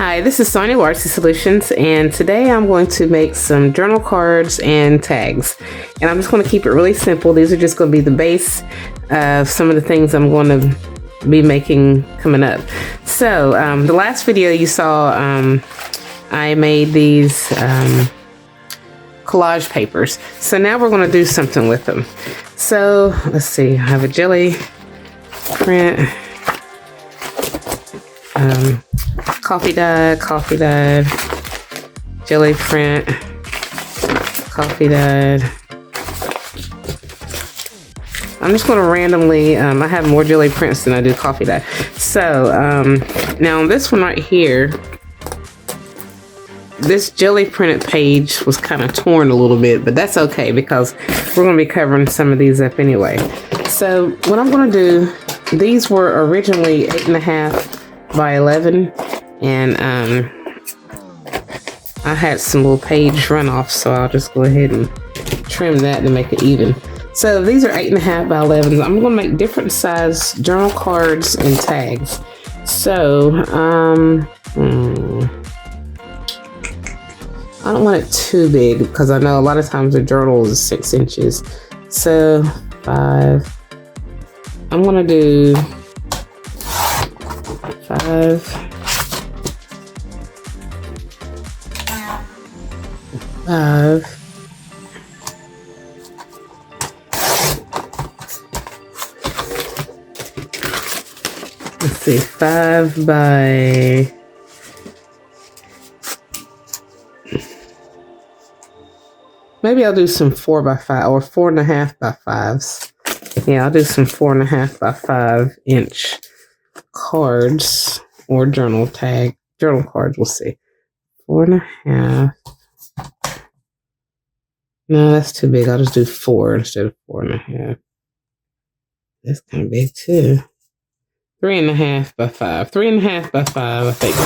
Hi, this is Sonia with Artsy Solutions, and today I'm going to make some journal cards and tags. And I'm just going to keep it really simple. These are just going to be the base of some of the things I'm going to be making coming up. So the last video you saw, I made these collage papers. So now we're going to do something with them. So let's see, I have a jelly print, coffee dyed, jelly print, coffee dyed. I'm just going to randomly, I have more jelly prints than I do coffee dye. So now on this one right here, this jelly printed page was kind of torn a little bit, but that's okay because we're going to be covering some of these up anyway. So what I'm going to do, these were originally 8.5 by 11, and I had some little page runoff, so I'll just go ahead and trim that to make it even. So these are 8.5 by 11s. I'm going to make different size journal cards and tags. So I don't want it too big because I know a lot of times the journal is 6 inches. So 5. I'm going to do 5. 5. Let's see, 5 by... Maybe I'll do some 4 by 5 or 4.5 by 5s. Yeah, I'll do some 4.5 by 5 inch cards or journal cards. We'll see. 4.5. No, that's too big. I'll just do 4 instead of 4.5. That's kind of big too. 3.5 by 5. 3.5 by 5, I think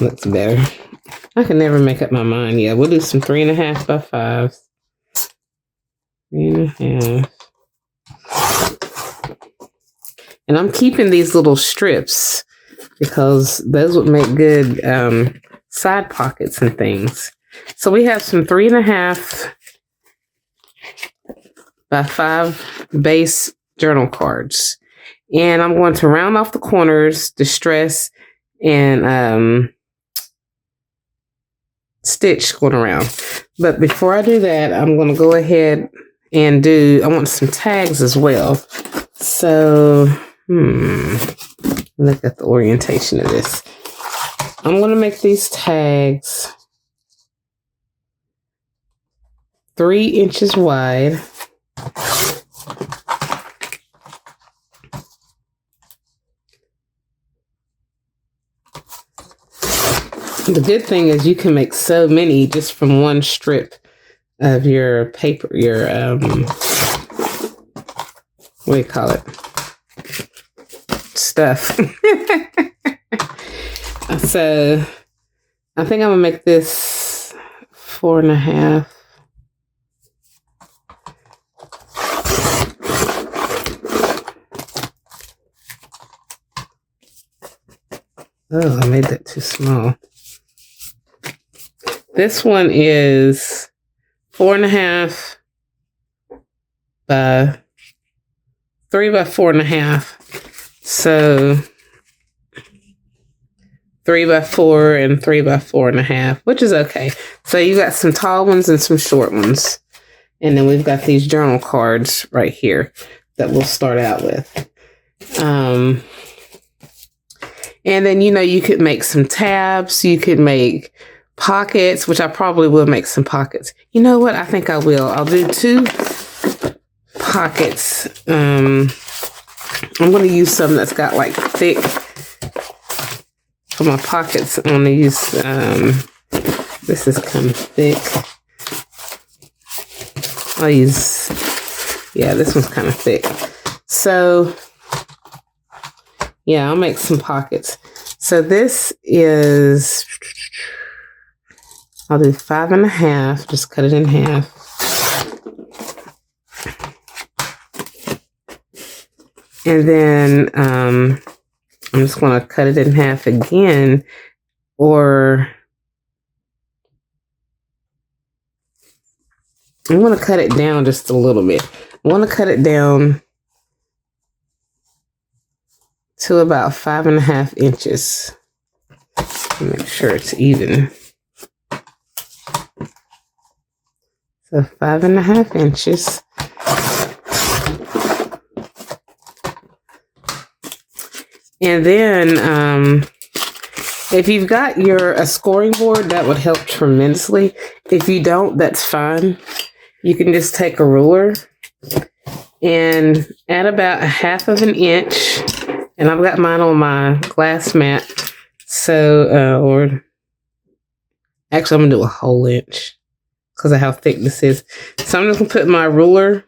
looks better. I can never make up my mind. Yeah, we'll do some 3.5 by 5s. 3.5. And I'm keeping these little strips because those would make good side pockets and things. So we have some 3.5 by 5 base journal cards. And I'm going to round off the corners, distress, and stitch going around. But before I do that, I'm going to go ahead and I want some tags as well. So, look at the orientation of this. I'm going to make these tags 3 inches wide. The good thing is you can make so many just from one strip of your paper, your, what do you call it? Stuff. So I think I'm gonna make this 4.5. Oh, I made that too small. This one is 4.5 by 3 by 4.5. So 3 by 4 and 3 by 4.5, which is okay. So you got some tall ones and some short ones. And then we've got these journal cards right here that we'll start out with. And then, you could make some tabs. You could make pockets, which I probably will make some pockets. You know what? I think I will. I'll do 2 pockets. I'm going to use some that's got like thick for my pockets. I'm going to use, this is kind of thick. I'll use, yeah, this one's kind of thick. So, yeah, I'll make some pockets. So this is, I'll do 5.5, just cut it in half. And then I'm just going to cut it in half again or I want to cut it down just a little bit. I want to cut it down to about 5.5 inches. Make sure it's even. So 5.5 inches. And then if you've got a scoring board, that would help tremendously. If you don't, that's fine. You can just take a ruler and add about 1/2 inch. And I've got mine on my glass mat. So, or actually, I'm going to do a whole inch because of how thick this is. So I'm just going to put my ruler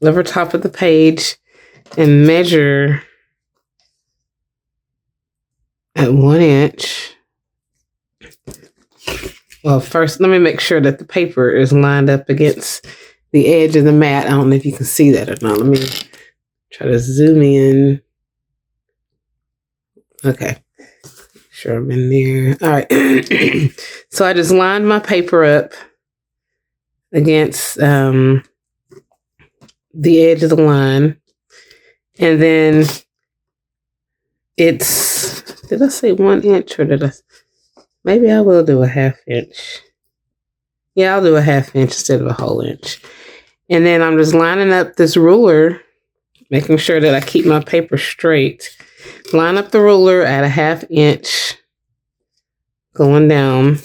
over top of the page and measure at 1 inch. Well, first, let me make sure that the paper is lined up against the edge of the mat. I don't know if you can see that or not. Let me try to zoom in. Okay. Sure, I'm in there. All right. So I just lined my paper up against the edge of the line. And then it's, did I say 1 inch or did I? Maybe I will do a 1/2 inch. Yeah, I'll do a 1/2 inch instead of a whole inch. And then I'm just lining up this ruler, making sure that I keep my paper straight. Line up the ruler at a 1/2 inch going down.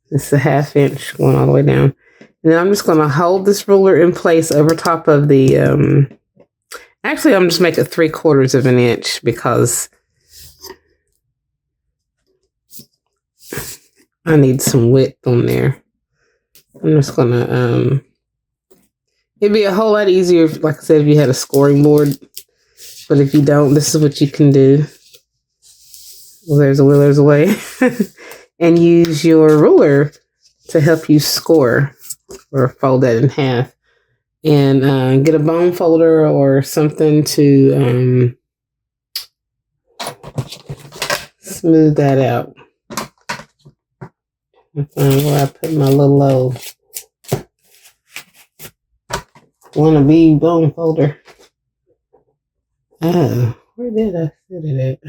This is a 1/2 inch going all the way down. And then I'm just going to hold this ruler in place over top of the, actually I'm just making 3/4 inch because I need some width on there. I'm just going to, it'd be a whole lot easier, like I said, if you had a scoring board. But if you don't, this is what you can do. Well, there's a will, there's a way. And use your ruler to help you score or fold that in half. And get a bone folder or something to smooth that out. I find where I put my little old wannabe bone folder. Oh, where did I set it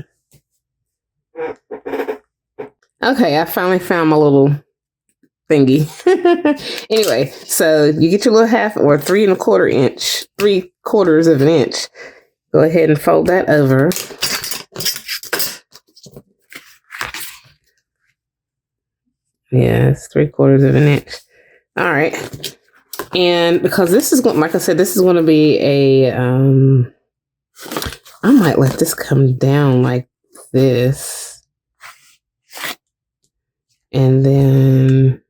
at? Okay, I finally found my little thingy. Anyway, so you get your little 1/2 or 3/4 inch, 3/4 inch. Go ahead and fold that over. Yeah, it's 3/4 inch. All right. And because this is going, like I said, this is going to be a, I might let this come down like this. And then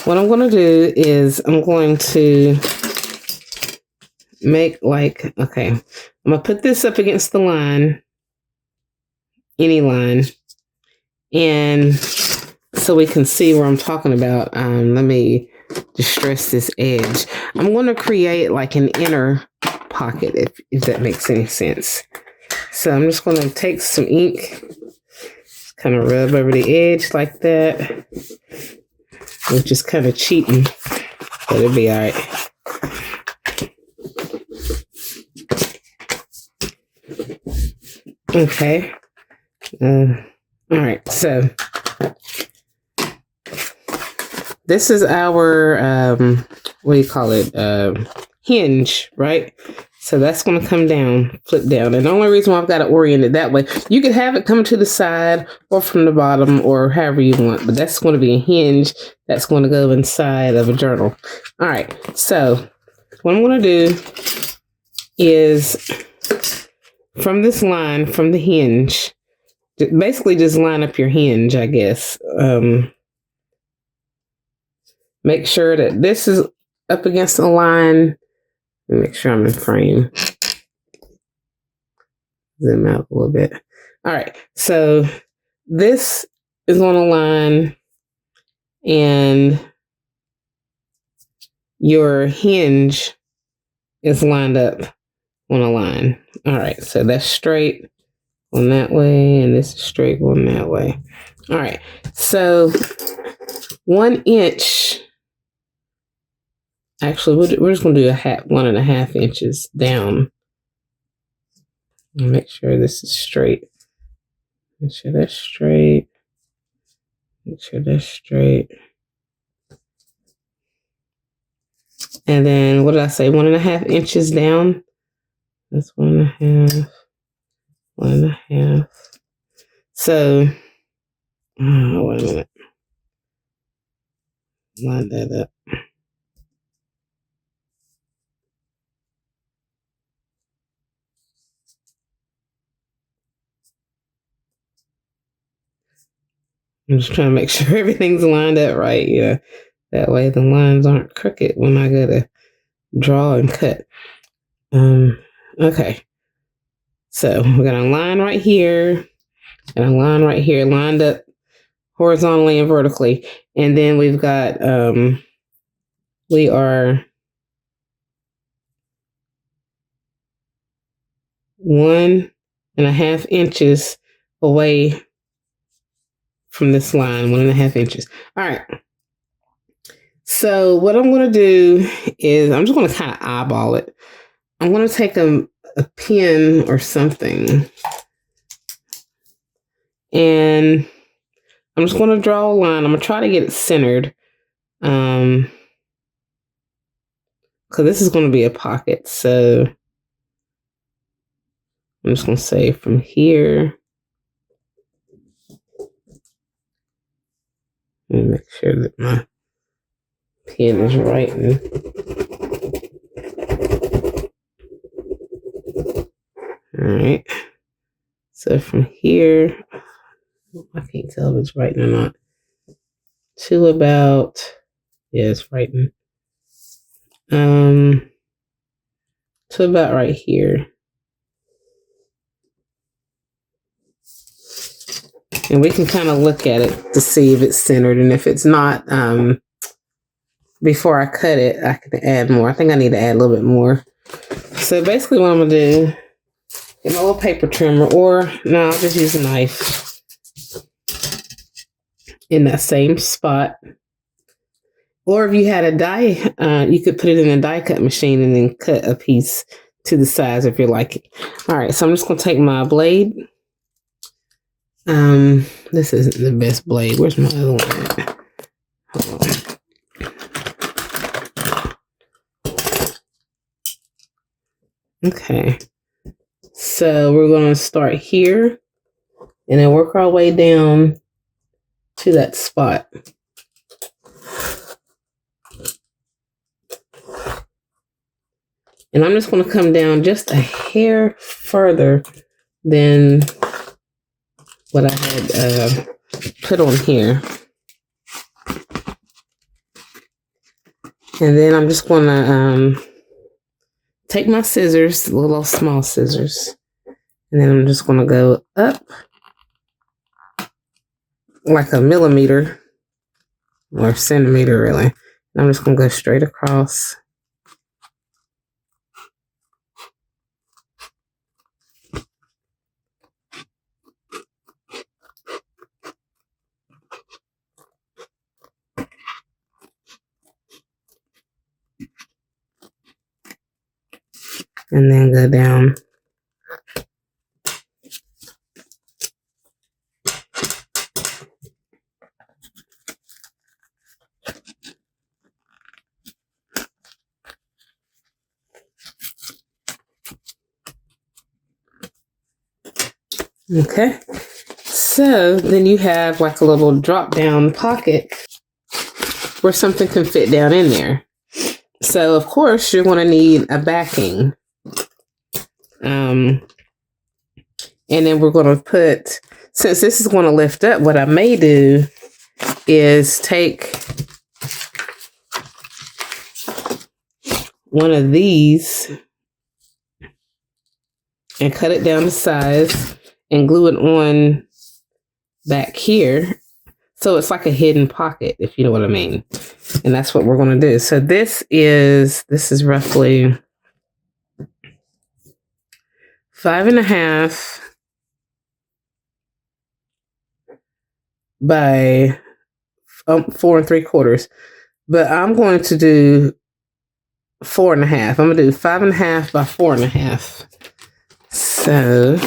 what I'm going to do is I'm going to make like, okay, I'm going to put this up against the line, any line. And so we can see where I'm talking about. Let me just stress this edge. I'm going to create like an inner pocket, if that makes any sense. So I'm just going to take some ink, kind of rub over the edge like that, which is kind of cheating, but it'll be all right. Okay. All right, so this is our, what do you call it, hinge, right? So that's going to come down, flip down. And the only reason why I've got it oriented that way, you could have it come to the side or from the bottom or however you want, but that's going to be a hinge that's going to go inside of a journal. All right, so what I'm going to do is from this line, from the hinge, basically just line up your hinge, I guess. Make sure that this is up against the line. Make sure I'm in frame. Zoom out a little bit. All right, so this is on a line and your hinge is lined up on a line. All right, so that's straight. going that way, and this is straight going that way. All right, so 1 inch. Actually, we're just going to do 1.5 inches down. Make sure this is straight. Make sure that's straight. Make sure that's straight. And then, what did I say? 1.5 inches down. That's 1.5. 1.5. So, wait a minute. Line that up. I'm just trying to make sure everything's lined up right. Yeah. That way the lines aren't crooked when I go to draw and cut. Okay. So we're going to line right here and a line right here lined up horizontally and vertically. And then we've got, we are 1.5 inches away from this line, 1.5 inches. All right. So what I'm going to do is I'm just going to kind of eyeball it. I'm going to take a pen or something, and I'm just going to draw a line. I'm going to try to get it centered, because this is going to be a pocket. So I'm just going to say from here, let me make sure that my pen is writing. All right. So from here, I can't tell if it's writing or not, to about, yeah, it's writing. To about right here. And we can kind of look at it to see if it's centered. And if it's not, before I cut it, I can add more. I think I need to add a little bit more. So basically what I'm going to do, get my little paper trimmer, or no, I'll just use a knife in that same spot. Or if you had a die, you could put it in a die cut machine and then cut a piece to the size if you like it. All right, so I'm just going to take my blade. This isn't the best blade. Where's my other one at? Hold on. Okay. So we're going to start here and then work our way down to that spot. And I'm just going to come down just a hair further than what I had put on here. And then I'm just going to take my scissors, little small scissors, and then I'm just going to go up like a millimeter or centimeter, really. And I'm just going to go straight across. And then go down. Okay. So then you have like a little drop down pocket where something can fit down in there. So of course you're going to need a backing. And then we're going to put, since this is going to lift up, what I may do is take one of these and cut it down to size and glue it on back here. So it's like a hidden pocket, if you know what I mean. And that's what we're going to do. So this is roughly 5.5 by 4 3/4. But I'm going to do 4.5. I'm going to do 5.5 by 4.5. So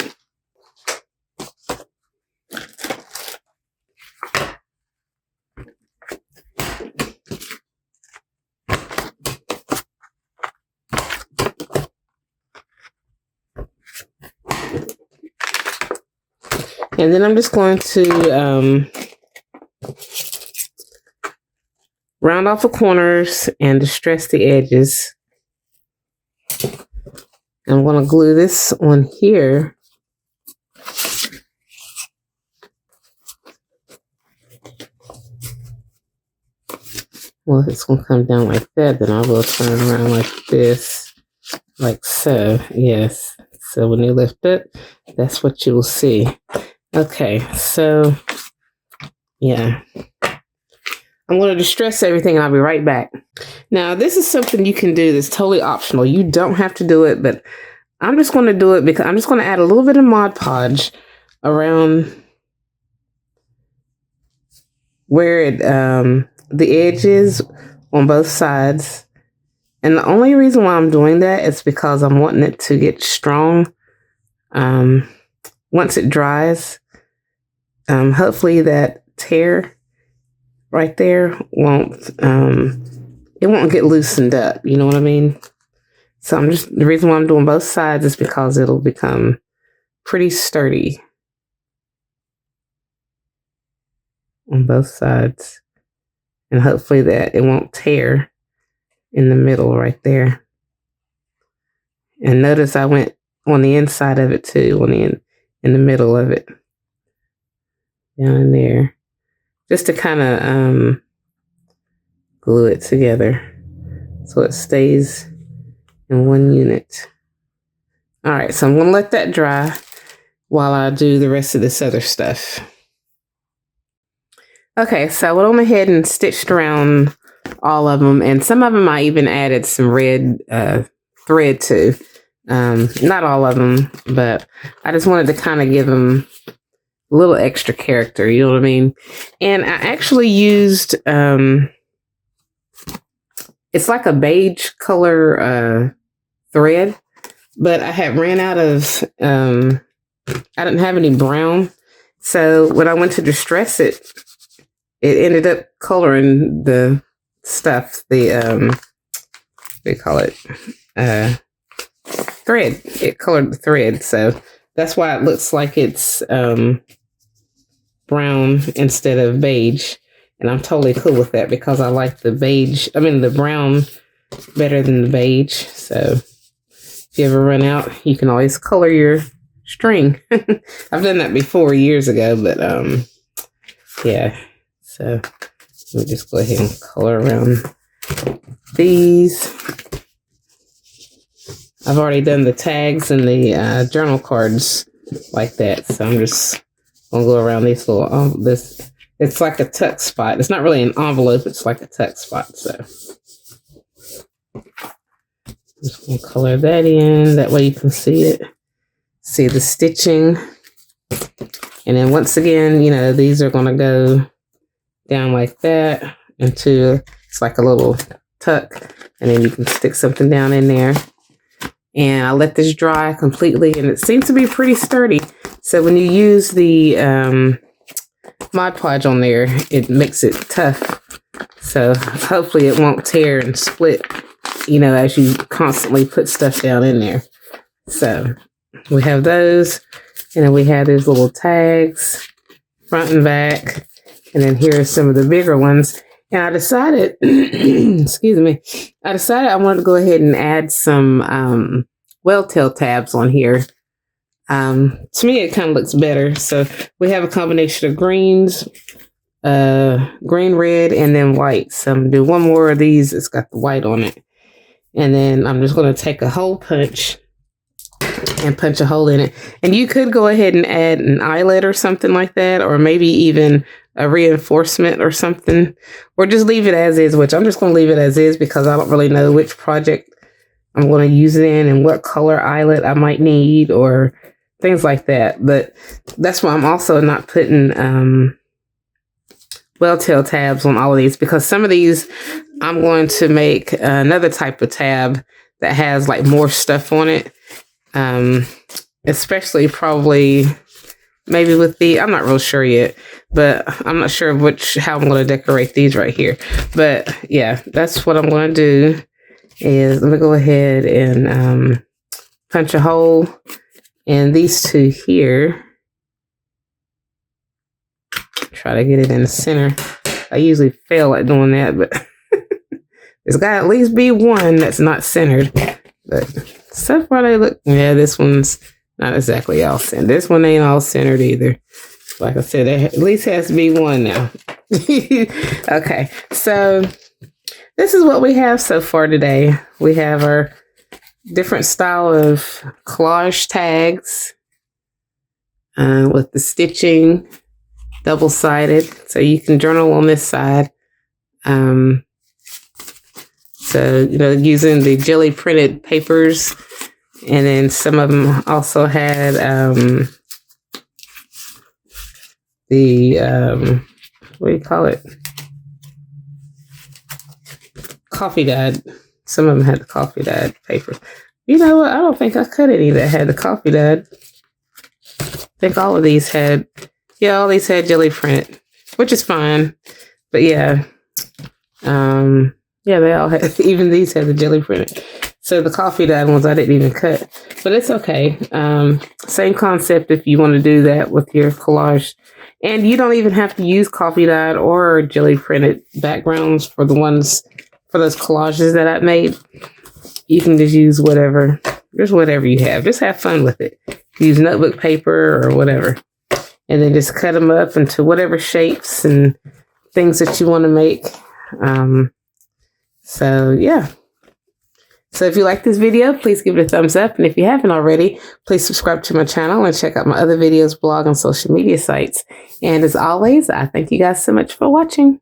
and then I'm just going to round off the corners and distress the edges. I'm going to glue this on here. Well, if it's going to come down like that, then I will turn it around like this, like so. Yes. So when you lift it, that's what you will see. Okay, so yeah. I'm going to distress everything and I'll be right back. Now, this is something you can do that's totally optional. You don't have to do it, but I'm just going to do it because I'm just going to add a little bit of Mod Podge around where it, the edges on both sides. And the only reason why I'm doing that is because I'm wanting it to get strong once it dries. Hopefully that tear right there won't it won't get loosened up, you know what I mean? So the reason why I'm doing both sides is because it'll become pretty sturdy on both sides, and hopefully that it won't tear in the middle right there. And notice I went on the inside of it too, on the in the middle of it, down in there, just to kind of glue it together so it stays in one unit. All right, so I'm going to let that dry while I do the rest of this other stuff. Okay, so I went on ahead and stitched around all of them, and some of them I even added some red thread to. Not all of them, but I just wanted to kind of give them a little extra character, you know what I mean? And I actually used it's like a beige color thread, but I had ran out of I didn't have any brown, so when I went to distress it, it ended up coloring the stuff, the what do you call it, thread. It colored the thread, so that's why it looks like it's brown instead of beige. And I'm totally cool with that because I like the the brown better than the beige. So if you ever run out, you can always color your string. I've done that before years ago, but yeah. So let me just go ahead and color around these. I've already done the tags and the journal cards like that. So I'm just gonna go around these little it's like a tuck spot. It's not really an envelope, it's like a tuck spot. So I'm just gonna color that in. That way you can see it. See the stitching. And then once again, you know, these are gonna go down like that into, it's like a little tuck. And then you can stick something down in there. And I let this dry completely, and it seems to be pretty sturdy. So when you use the Mod Podge on there, it makes it tough. So hopefully it won't tear and split, you know, as you constantly put stuff down in there. So we have those, and then we have these little tags, front and back. And then here are some of the bigger ones. And I decided, excuse me, I wanted to go ahead and add some whale tail tabs on here. To me, it kind of looks better. So we have a combination of greens, green, red, and then white. So I'm going to do one more of these. It's got the white on it. And then I'm just going to take a hole punch and punch a hole in it. And you could go ahead and add an eyelet or something like that, or maybe even a reinforcement or something, or just leave it as is, which I'm just going to leave it as is because I don't really know which project I'm going to use it in and what color eyelet I might need or things like that. But that's why I'm also not putting tail tabs on all of these, because some of these I'm going to make another type of tab that has like more stuff on it. Especially probably maybe with I'm not real sure yet, but I'm not sure how I'm going to decorate these right here. But yeah, that's what I'm going to do. Is let me go ahead and punch a hole in these two here. Try to get it in the center. I usually fail at doing that, but there's got to at least be one that's not centered. But so far they look, yeah, this one's not exactly all centered. This one ain't all centered either. Like I said, there at least has to be one now. Okay, so this is what we have so far today. We have our different style of collage tags with the stitching double-sided, so you can journal on this side. So, you know, using the jelly printed papers, and then some of them also had the what do you call it? Coffee dyed. Some of them had the coffee dyed paper. You know what? I don't think I cut any that had the coffee dyed. I think all of these had. Yeah, all these had jelly print, which is fine. But yeah, yeah, they all had, even these had the jelly print. So the coffee dyed ones I didn't even cut, but it's okay. Same concept if you want to do that with your collage. And you don't even have to use coffee dyed or jelly printed backgrounds for those collages that I made. You can just use whatever you have. Just have fun with it. Use notebook paper or whatever. And then just cut them up into whatever shapes and things that you want to make. So, yeah. So if you like this video, please give it a thumbs up. And if you haven't already, please subscribe to my channel and check out my other videos, blog, and social media sites. And as always, I thank you guys so much for watching.